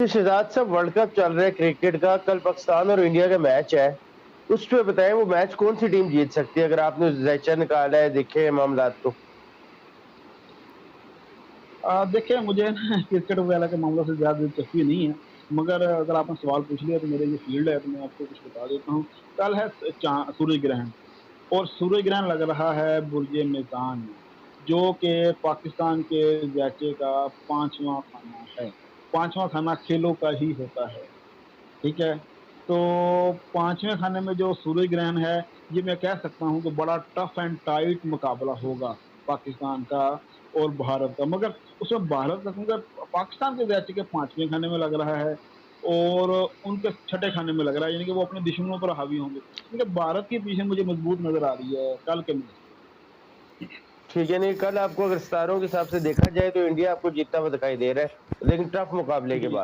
शहजाद साहब, world cup चल रहा है क्रिकेट का। कल पाकिस्तान और इंडिया का मैच है। उस पे बताएं वो मैच कौन सी टीम जीत सकती है, अगर आपने जैचा निकाला है, देखे हैं मामलात तो। देखिए मुझे ना क्रिकेट वगैरह के मामलों से ज़्यादा दिलचस्पी नहीं है, मगर अगर आपने सवाल पूछ लिया तो मेरे ये फील्ड है तो मैं आपको कुछ बता देता हूँ। कल है सूर्य ग्रहण, और सूर्य ग्रहण लग रहा है बुर्ज मेज़ान में, जो कि पाकिस्तान के ज़ैचे का 5वां खाना है। 5वां खाना खेलों का ही होता है, ठीक है? तो 5वें खाने में जो सूर्य ग्रहण है, ये मैं कह सकता हूँ कि बड़ा टफ एंड टाइट मुकाबला होगा पाकिस्तान का और भारत का। मगर उसमें भारत का, क्योंकि पाकिस्तान के मैच के 5वें खाने में लग रहा है और उनके छठे खाने में लग रहा है, यानी कि वो अपने दुश्मनों पर हावी होंगे। क्योंकि भारत की पोजीशन मुझे मजबूत नजर आ रही है कल के मैच में। ठीक है, नहीं कल आपको अगर सितारों के हिसाब से देखा जाए तो इंडिया आपको जीतता हुआ दिखाई दे रहा है, लेकिन टफ मुकाबले के जी। बाद।